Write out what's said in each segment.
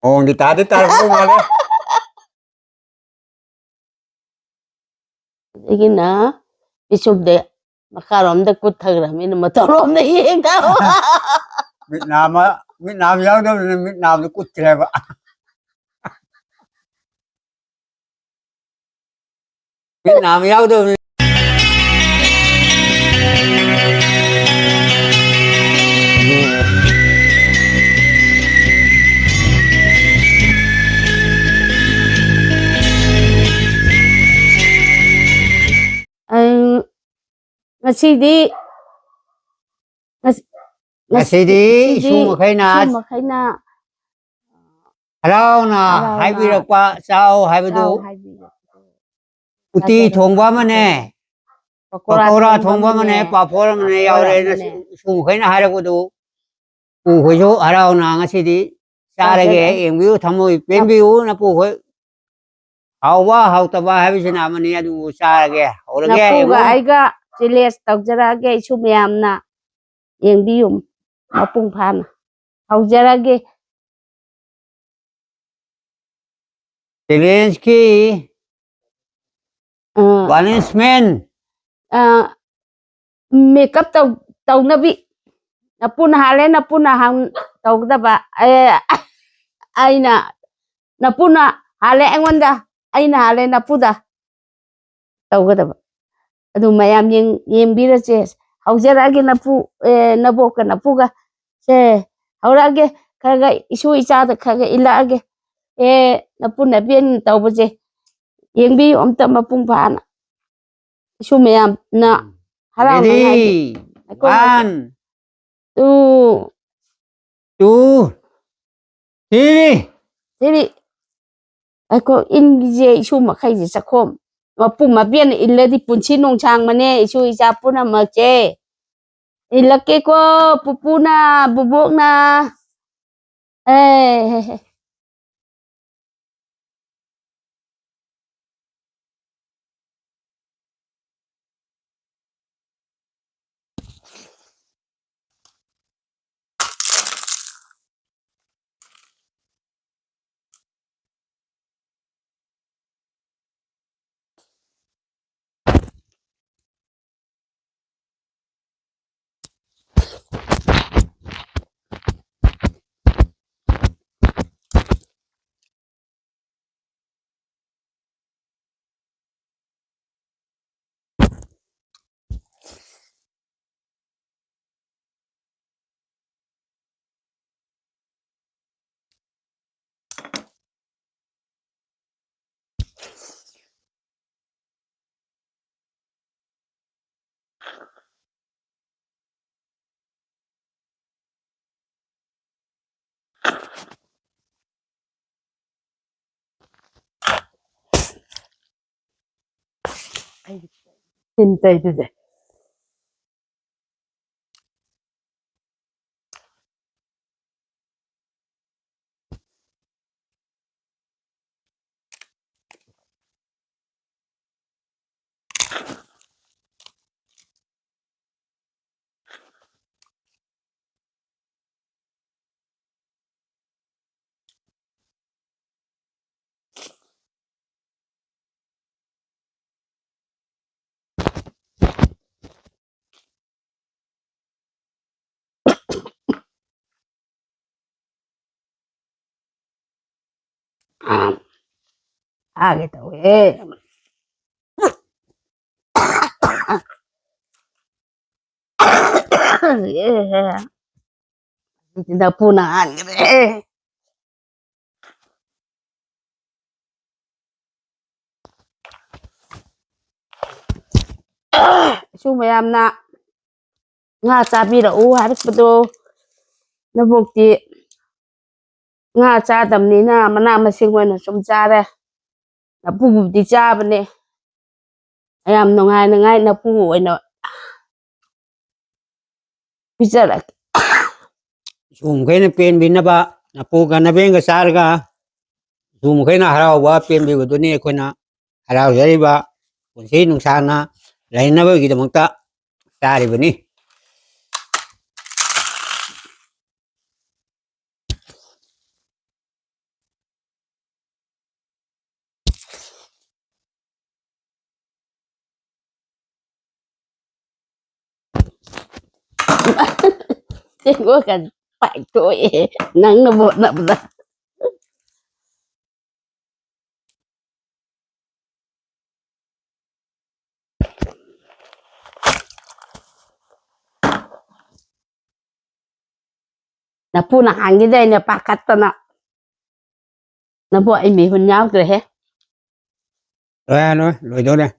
di tadi taruh malah. Sige na. Isubde. Makaramda kuthagramin matarom na ikaw. Việt Nam giáo đâu Việt Nam nó cút chè vậy. Việt Nam giáo đâu. Ngasidi. Ngasidi sumakhaina. Sumakhaina. Hello na hai bi được qua sao hai bi du. Uti thongba mane. Pakora thongba mane papor mane yaure na sumakhaina hai ra ko du. Pu khoi jo hello na ngasidi sarage engbiu thamoi penbiu na pu khoi. Hauwa hautaba hai bi sina mane adu sarage. Orage Napuga aiga chiles tawjarage sumyamna yengbiyum mapung phana. Haujarage Zelensky Balancement makeup tau nabi napuna hale napuna hang tau daba aina napuna hale engonda aina hale napuda tau daba adu mayam yembira che haujarage napu naboka napuga se haurage kaga isu icha da kaga ilage napuna bien tau baje yengbi omta mapung phana isu mayam na harang ready 1 2 2 3 jadi ako inje isu makai je sakom mapung mabian illa di punchi nong chang mane isu isa puna mache ilake ko pupuna bubuk na cinta itu deh gitu tidak punaan gitu Suma yamna nga chabira u haibado nabukti nga chadamnina mana masing oina sum chare napubudi chabane ayam nungai nungai napu oina bicara Zoom kay na pen bin na ba napu ka na ben ka sarga zoom kay na haraw ba pen bi ko ni ko na haraw jari ba kung sinong sana lain na ba kita magta sari ba ni เจ๊ก็กันไปตัวเองนั่งนะบนะบนะนะพูนักอังยี่ได้เนี่ยปากกัดตนะนะพวกไอ้หมีคนยาวเลยเฮ้ rồi nó rồi tôi đây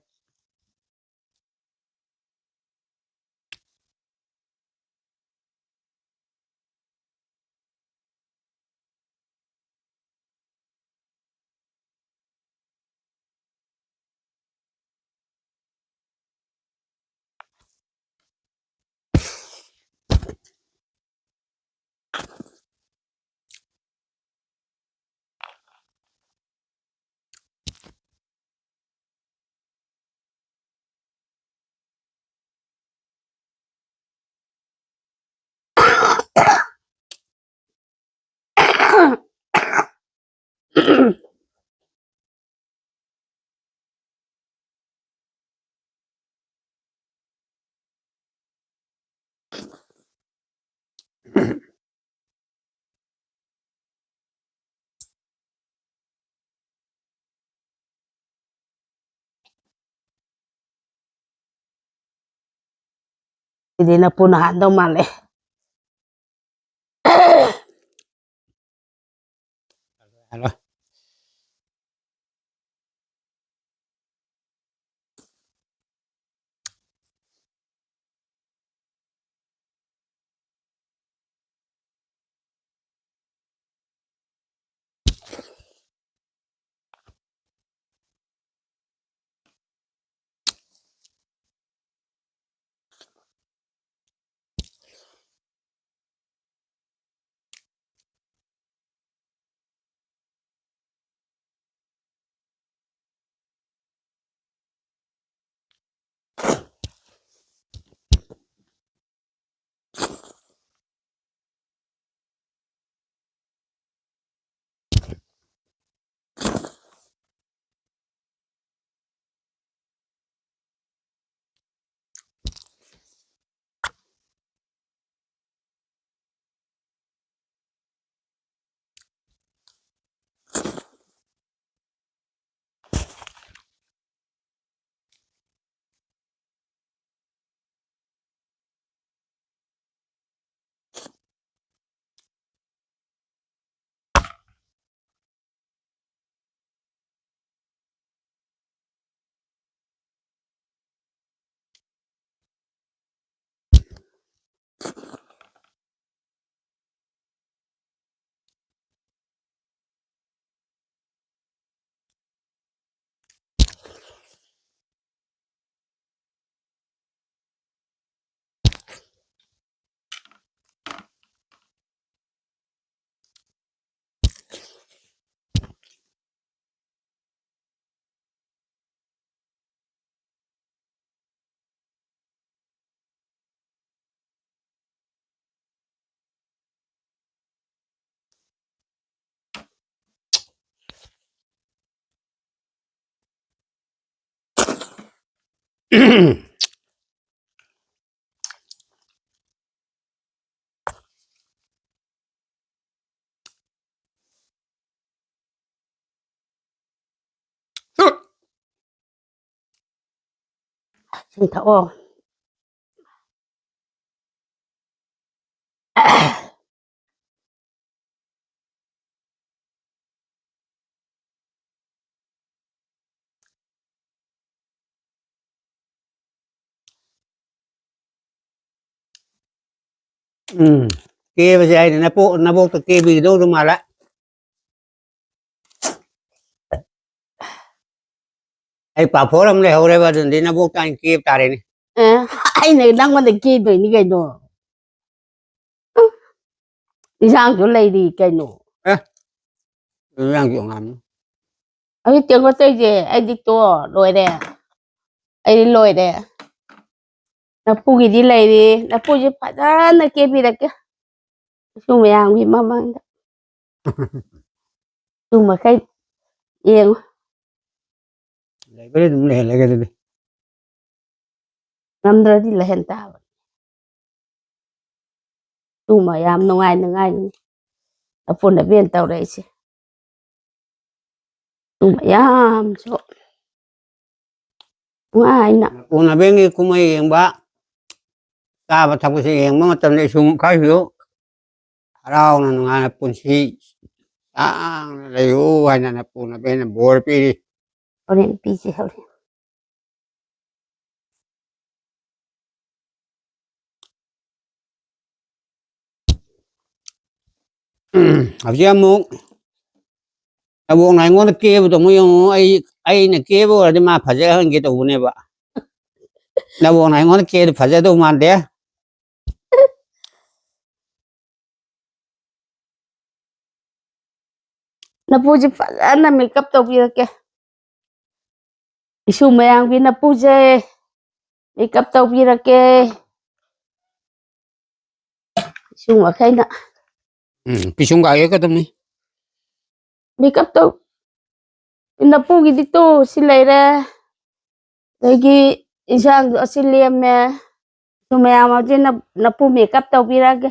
ทีนี้นะพูนักอันต้องมาเลย rồi xin thấu kia bây giờ nó bộ từ kia bị đâu đâu mà lại ai bảo phố làm này hồi đây vào đến nó bộ tan kia ta đây này ai này đang quan tâm kia rồi như cái đó đi sang chỗ này đi cái nó đang chuyện làm ấy tiếng có tới gì ai đi to rồi đấy ai đi lôi đấy nó phụ cái gì này đi nó phụ gì phải ra nó kia bị đấy kia chung mày ăn bị mà mang chung mà cái yên lại cái đúng này lại cái này nằm đó đi là hiện tại ꯇꯨꯃ ꯌꯥꯝ ꯅꯨꯡꯉꯥꯏꯅꯉꯥꯏꯅꯤ ꯑꯄꯨꯟꯅ ꯕꯦꯟ ꯇꯧꯔꯛꯏꯁꯦ ꯇꯨꯃ ꯌꯥꯝꯁꯨ ꯅꯨꯡꯉꯥꯏꯅ ꯄꯨꯅꯕꯦꯟꯒꯤ ꯀꯨꯝꯍꯩ ꯌꯦꯡꯕ ꯆꯥꯕ ꯊꯛꯄꯁꯦ ꯌꯦꯡꯕ ꯃꯇꯝꯗ ꯏꯁꯨꯡ ꯈꯔꯁꯨ ꯍꯔꯥꯎꯅ ꯅꯨꯡꯉꯥꯏꯅ ꯄꯨꯟꯁꯤ ꯁꯥꯡꯅ ꯂꯩꯌꯨ ꯍꯥꯏꯅ ꯄꯨꯅꯕꯦꯟꯅ ꯕꯣꯔ ꯄꯤꯔꯤ ꯍꯣꯔꯦꯟ ꯄꯤꯁꯤ ꯍꯣꯔꯦꯟ ꯍꯧꯖꯤꯛ ꯑꯃꯨꯛ ꯑꯕꯣꯛꯅ ꯑꯩꯉꯣꯟꯗ ꯀꯦꯕꯗꯣ ꯑꯃꯨꯛ ꯌꯦꯡꯉꯨ ꯑꯩꯅ ꯀꯦꯕ ꯑꯣꯏꯔꯗꯤ ꯃꯥ ꯐꯖꯍꯟꯒꯦ ꯇꯧꯕꯅꯦꯕ ꯅꯕꯣꯛꯅ ꯑꯩꯉꯣꯟꯗ ꯀꯦꯗ ꯐꯖꯗꯧ ꯃꯥꯟꯗꯦ ꯅꯄꯨꯁꯤ ꯐꯖꯅ ꯃꯦꯀꯞ ꯇꯧꯕꯤꯔꯛꯀꯦ ꯏꯁꯨ ꯃꯌꯥꯝꯒꯤ ꯅꯄꯨꯁꯦ ꯃꯦꯀꯞ ꯇꯧꯕꯤꯔꯛꯀꯦ ꯏꯁꯨ ꯃꯈꯩꯅ ꯄꯤꯁꯨꯝꯒ ꯌꯦꯛꯀꯗꯕꯅꯤ ꯃꯦꯀꯞ ꯇꯧ ꯅꯄꯨꯒꯤꯗꯤ ꯇꯨ ꯁꯤ ꯂꯩꯔꯦ ꯑꯗꯒꯤ ꯏꯟꯁꯥꯡꯁꯨ ꯑꯁꯤ ꯂꯦꯝꯃꯦ ꯏꯁꯨ ꯃꯌꯥꯝ ꯍꯧꯖꯤꯛ ꯅꯄꯨ ꯃꯦꯀꯞ ꯇꯧꯕꯤꯔꯛꯑꯒꯦ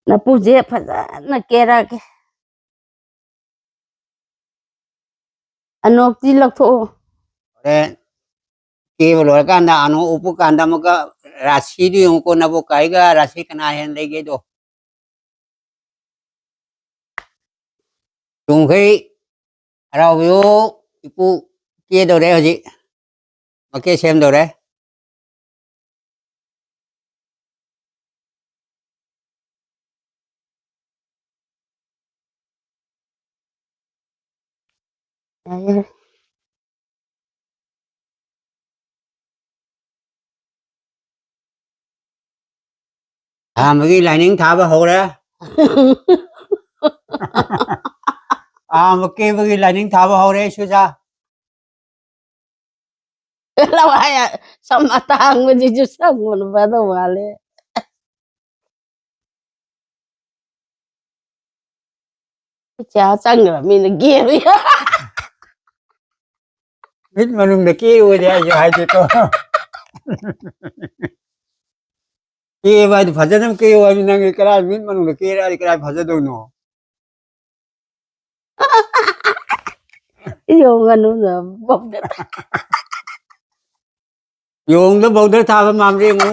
ꯅꯄꯨꯁꯦ ꯐꯖꯅ ꯀꯦꯔꯛꯑꯒꯦ ꯑꯅꯣꯛꯇꯤ ꯂꯧꯊꯣꯛꯑꯣ ꯍꯣꯔꯦꯟ ꯀꯦꯕ ꯂꯣꯏꯔꯀꯥꯟꯗ ꯑꯅꯣꯞ ꯎꯞꯄ ꯀꯥꯟꯗ ꯑꯃꯨꯛꯀ ꯔꯥꯁꯤꯗꯨ ꯌꯦꯡꯉꯨꯀꯣ ꯅꯕꯣꯛꯀ ꯑꯩꯒ ꯔꯥꯁꯤ ꯀꯅꯥ ꯍꯦꯟꯅ ꯂꯩꯒꯦꯗꯣ ꯇꯨꯡꯈꯩ ꯍꯔꯥꯎꯕꯤꯌꯨ ꯏꯄꯨ ꯀꯦꯗꯧꯔꯦ ꯍꯧꯖꯤꯛ ꯃꯀꯦ ꯁꯦꯝꯗꯧꯔꯦ ꯑꯍꯥꯟꯕꯒꯤ ꯂꯥꯏꯅꯤꯡ ꯊꯥꯕ ꯍꯧꯔꯦ ꯑꯍꯥꯟꯕ ꯀꯦꯕꯒꯤ ꯂꯥꯏꯅꯤꯡ ꯊꯥꯕ ꯍꯧꯔꯦ ꯁꯨꯖꯥ ꯂꯋꯥꯏ ꯁꯝ ꯑꯇꯥꯡꯕꯁꯤꯁꯨ ꯁꯪꯕꯅ ꯐꯗꯧ ꯃꯥꯜꯂꯦ ꯏꯆꯥ ꯆꯪꯈ꯭ꯔꯕꯅꯤꯅ ꯒꯦꯔꯨ ꯃꯤꯠ ꯃꯅꯨꯡꯗ ꯀꯦꯌꯨꯗꯤ ꯑꯩꯁꯨ ꯍꯥꯏꯗꯦꯀꯣ ꯀꯦꯕ ꯍꯥꯏꯗꯤ ꯐꯖꯅ ꯀꯦꯌꯨ ꯍꯥꯏꯗꯤ ꯅꯪꯒꯤ ꯀꯔꯥꯏ ꯃꯤꯠ ꯃꯅꯨꯡꯗ ꯀꯦꯔꯛꯑꯗꯤ ꯀꯔꯥꯏ ꯐꯖꯗꯣꯏꯅꯣ ꯌꯣꯡꯒꯅꯨꯗ ꯌꯣꯡꯗ ꯕꯧꯗꯔ ꯊꯥꯕ ꯃꯥꯟꯕ꯭ꯔ ꯌꯦꯡꯉꯨ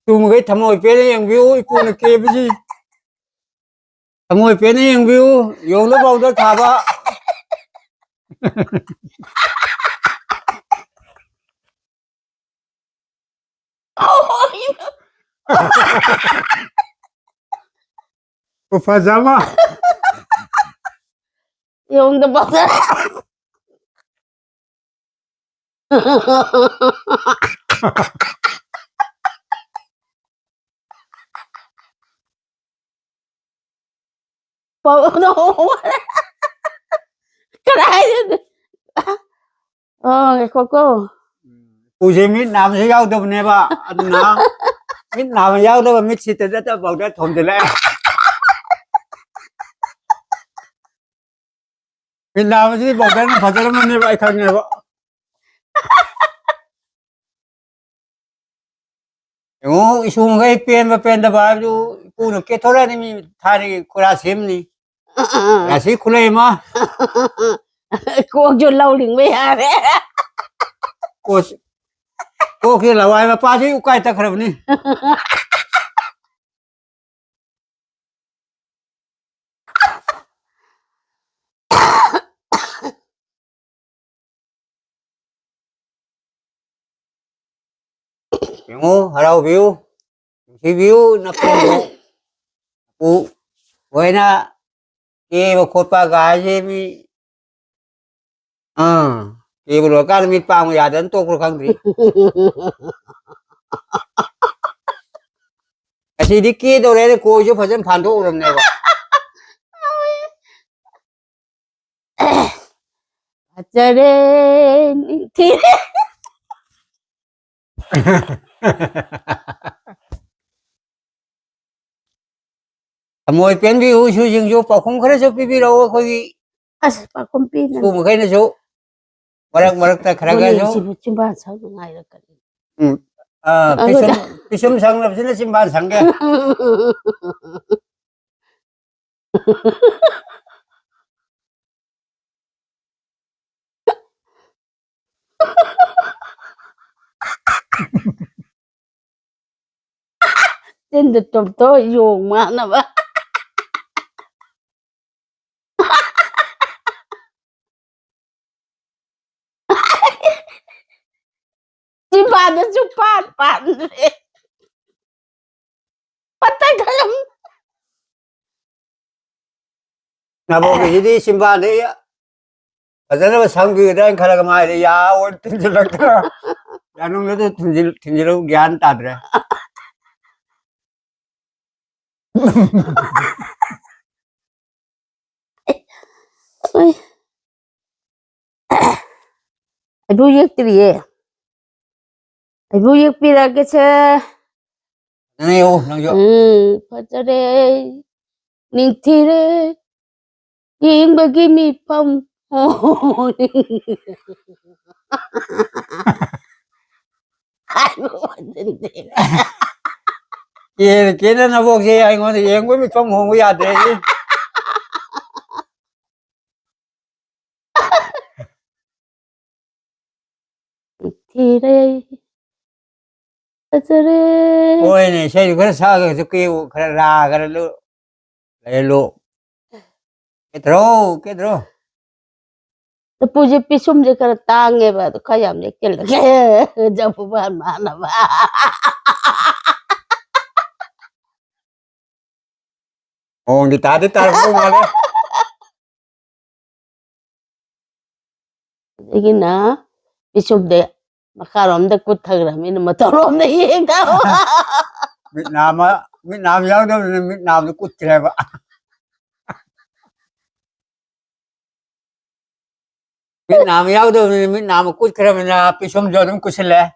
ꯇꯨꯃꯈꯩ ꯊꯃꯣꯏ ꯄꯦꯟꯅ ꯌꯦꯡꯕꯤꯌꯨ ꯏꯄꯨꯅ ꯀꯦꯕꯁꯤ ꯊꯃꯣꯏ ꯄꯦꯟꯅ ꯌꯦꯡꯕꯤꯌꯨ ꯌꯣꯡꯗ ꯕꯧꯗꯔ ꯊꯥꯕ ꯐꯖꯕ ꯌꯣꯡꯗ ꯕꯧꯗꯔ ꯀꯗꯥꯏꯗ ꯉꯥꯏꯈꯣꯀꯣ ꯄꯨꯁꯦ ꯃꯤꯠ ꯅꯥꯕꯁꯨ ꯌꯥꯎꯗꯕꯅꯦꯕ ꯑꯗꯨꯅ ꯃꯤꯠ ꯅꯥꯕ ꯌꯥꯎꯗꯕ ꯃꯤꯠꯁꯤꯗ ꯅꯠꯇꯕ ꯕꯧꯗꯔ ꯊꯣꯝꯖꯤꯜꯂꯛꯑꯦ ꯃꯤꯠ ꯅꯥꯕꯁꯤꯗꯤ ꯕꯧꯗꯔꯅ ꯐꯖꯔꯝꯃꯅꯦꯕ ꯑꯩ ꯈꯪꯉꯦꯕ ꯌꯦꯡꯉꯨ ꯏꯁꯨꯃꯈꯩ ꯄꯦꯟꯕ ꯄꯦꯟꯗꯕ ꯍꯥꯏꯕꯗꯨ ꯏꯄꯨꯅ ꯀꯦꯊꯣꯔꯛꯑꯅꯤ ꯃꯤ ꯊꯥꯏꯅꯒꯤ ꯈꯨꯔꯥ ꯁꯦꯝꯅꯤ ꯔꯥꯁꯤ ꯈꯨꯂꯩ ꯑꯃ ꯀꯣꯛꯁꯨ ꯂꯧꯅꯤꯡꯕ ꯌꯥꯔꯦ ꯀꯣꯛꯁꯤ ꯂꯋꯥꯏ ꯃꯄꯥꯁꯤ ꯎꯀꯥꯏ ꯇꯛꯈ꯭ꯔꯕꯅꯤ ꯌꯦꯡꯉꯨ ꯍꯔꯥꯎꯕꯤꯌꯨ ꯅꯨꯡꯁꯤꯕꯤꯌꯨ ꯅꯄꯨꯕꯨ ꯂꯣꯏꯅ ꯀꯦꯕ ꯈꯣꯠꯄ ꯒꯥꯏꯁꯦ ꯃꯤ ꯀꯦꯕ ꯂꯣꯏꯔꯀꯥꯟꯗ ꯃꯤꯠ ꯄꯥꯡꯕ ꯌꯥꯗꯅ ꯇꯣꯛꯄ꯭ꯔꯣ ꯈꯪꯗ꯭ꯔꯤ ꯑꯁꯤꯗꯤ ꯀꯦꯗꯧꯔꯦ ꯀꯣꯏꯁꯨ ꯐꯖꯅ ꯐꯥꯟꯗꯣꯛꯎꯔꯕꯅꯦꯕ ꯐꯖꯔꯦ ꯅꯤꯡꯊꯤꯔꯦ ꯊꯃꯣꯏ ꯄꯦꯟꯕꯤꯌꯨ ꯏꯁꯨꯁꯤꯡꯁꯨ ꯄꯥꯎꯈꯨꯝ ꯈꯔꯁꯨ ꯄꯤꯕꯤꯔꯛꯎ ꯑꯩꯈꯣꯏꯒꯤ ꯑꯁ ꯄꯥꯈꯨꯝ ꯄꯤꯅ ꯏꯁꯨ ꯃꯈꯩꯅꯁꯨ Marak ta khara ga so. Sibu chimba sang ngai ra kari. Pisum sang na sina simban sang ke. Trên được trộm tôi dùng mà nó ba. Chimba nó chụp pan đi. Patay ka lang. Na bo ke di simban de ya. Padana sang bi da khara ga mai de ya or tin lak ta. Ya nung le to tin gyan ta de. Ôi. Ai bu yek triye. Ai bu yek pira ke cha. Nang yo nang yo. Patare. Ning tire. Ying bagi mi pam. Ai bu din din. Ke na bo ke ai ngon ye ngoi mi phong hong ya de. Tire. Patare. Ôi này xây cái sao cái kêu cái ra cái lu lấy lu cái trâu तो पूजे पिसुम जे कर तांगे बा तो खयाम जे के लगे जब बार माना बा oh di tadi tar ko ngale लेकिन ना पिसुम दे मकारोम दे कुछ थगरा मिन मतरोम दे ये का Việt Nam giáo đâu Việt Nam nó cút chè vậy Việt Nam giáo đâu Việt Nam nó cút chè mình là pisum giờ nó cút chè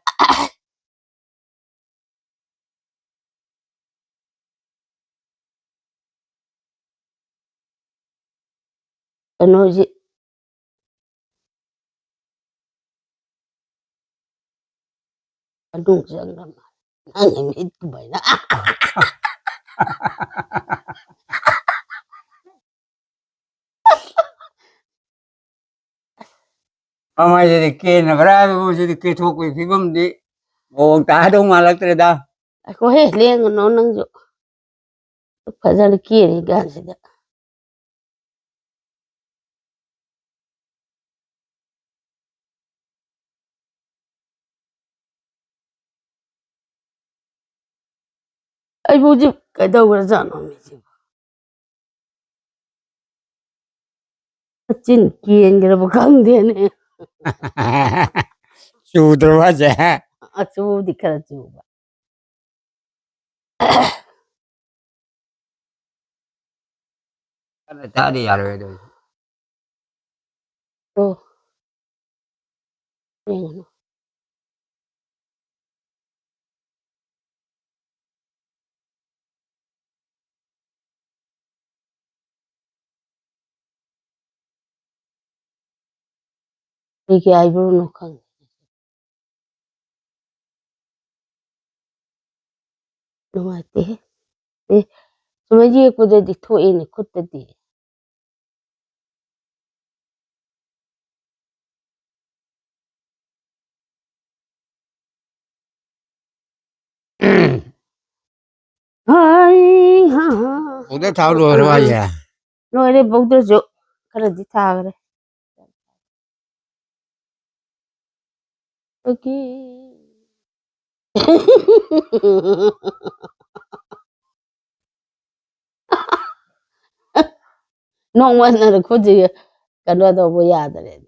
नो जी अनु जंगम नंग मित भाई ना mà giờ kia là ra mà giờ kia thuộc về phim đi ông ta đâu mà lắc ra को हे Laing no नंग जो फजल की रे गान से आई बुझ कदो वर जानो मी जी चिन की एंगर बखंग देने chủ đâu mà chè अचू दिखरा चू cái ta đi rồi तो Laing 이게 아이브로 녹한 누구한테? 네, 정말 예쁘다 토에는 콧대디. 아이, 하. Udah tahu luar aja. 너네 목들 줘. 그러지 다 그래. 여기. 농만나는 굳이 가려도 뭐야 그래.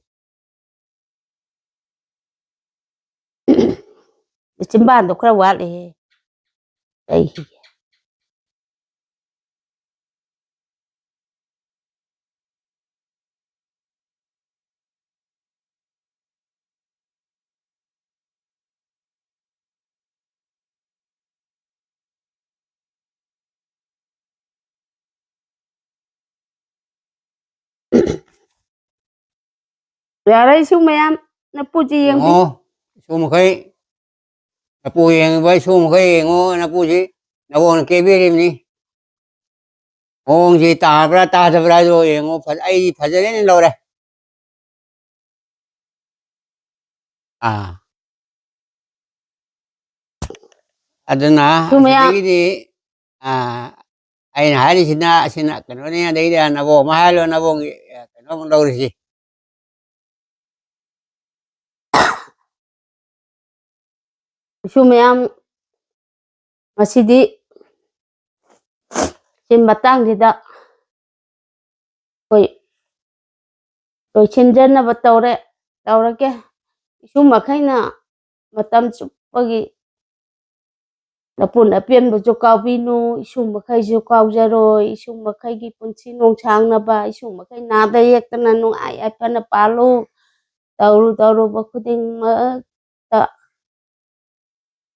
집안도 그래 와래. 에이. Ra đây xuống mày ăn. na pu ji yang bi ngô su một cái na pu yang với su một cái ngô na pu gì na vô cái biết đi ngô gì ta ra rồi ngô phải đến đâu đây à adana cái gì à ai hỏi đi xin cái nó này đấy là nó vô mà lo nó vô cái nó đâu rồi gì su me am masidi sim batang di da rồi chen jen na tàu ra ke su ma khai na matam chu pagi na pun apian bu chu kaw bi nu su ma khai chu kaw ja rồi su ma khai gi pun chi nong chang na ba su ma khai na da yek ta na nu ai pa na pa lo tàu ru ba khuding ma ta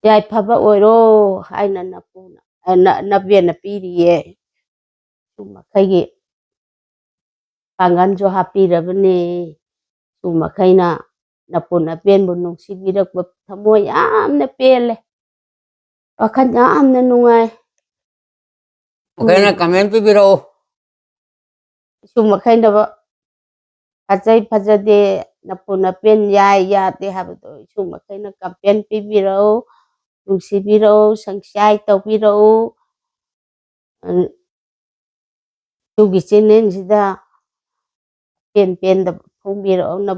yai pha ba oi ro ai na pu na bien na pi ri ye su ma khai gi pangan jo happy ra bane su ma khai na pun apian bu nong si bi rak ba thamoy am na pele wakhan am na nungai cái nó comment với video su ma khai da ba phajade na pun apian ya te ha ba su ma khai na campaign pi bi ro nong si bi ro sangsai to bi ro su gi chenen sida pen da phung bi ro na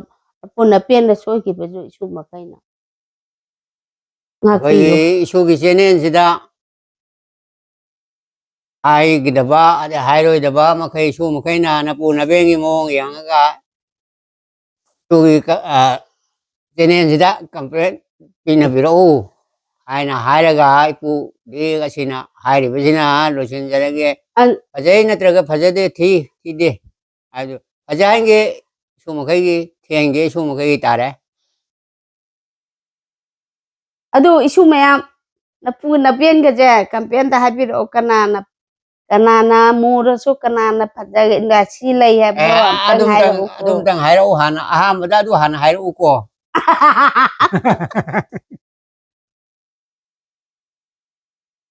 pun apian da soi ki ba su ma khai na cái số cái channel gì đó ai cái đaba ai rồi đaba mà cái số mà cái nào nó phụ nó bên cái mong yang cái số cái channel gì đó complete pin nó video ai nào hai là cái phụ đi cái gì nào hai thì bây giờ rồi xin ra cái bây giờ nó từ cái bây giờ thì đi ai rồi bây giờ cái số mà cái thiền cái số mà cái ta đấy adu isu mayam na pu na bien ga je campaign da habir o kanana mura su kanana phada inda si lai ha bro adum tang hai ro han aham da du han hai ro ko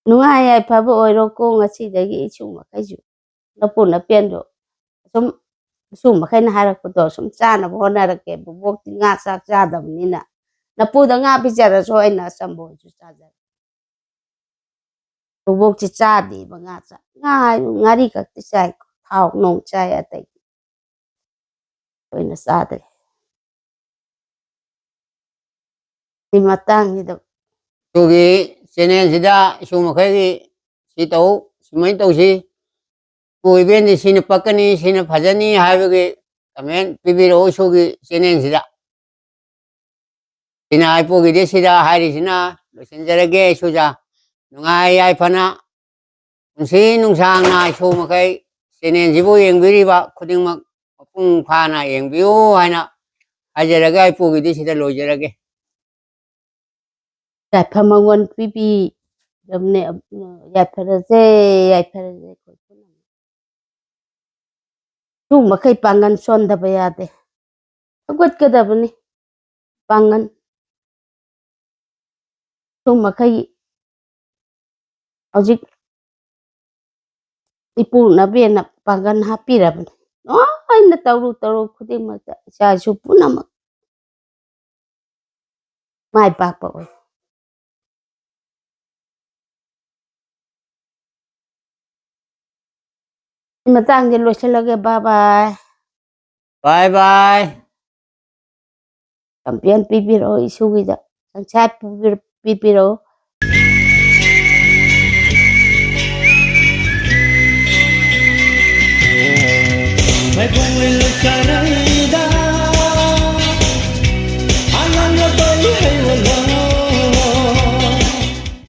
nungai ai pha bo oi ro ko ngasi da gi isu ma kai ju na pu na bien ro sum su ma kai na ha ra ko do sum cha na bo na ra ke bu bok ti nga sa cha da ni na pu da nga bi ja ra so ai na sam bo ju cha ja bu bok ti cha di ba nga cha nga ri ka ti sai thao nong chai a tai oi na sa de ti matang ni do số cái channel gì đó số mà cái gì tàu mấy tàu gì कोई भी नहीं सीने पकनी सीने भजनी हावे के comment पिबिरो सोगी चैनल सिदा सिना आइपो गे सिदा हारी सिना लोसेंजर गे सोजा नुंगाई आइ फना उनसी नुंसांग ना सो मकै चैनल जिबो येंबिरिबा खुदिंगमक मपुंग फाना येंबियो हाइना हाजरगे आइपो गे सिदा लोजरगे giải phamagon pipi damne giải pharaje tu makai pangan son da bayade agot kada bani pangan tu makai ojik ipu na be na pangan happy ra bani no ai na tauru khuding ma sa su puna ma mai pa pa matang ge lo chalage bye bye bye bye kampian pipiro isugi da sanchat pipiro मैं घूम लुचाना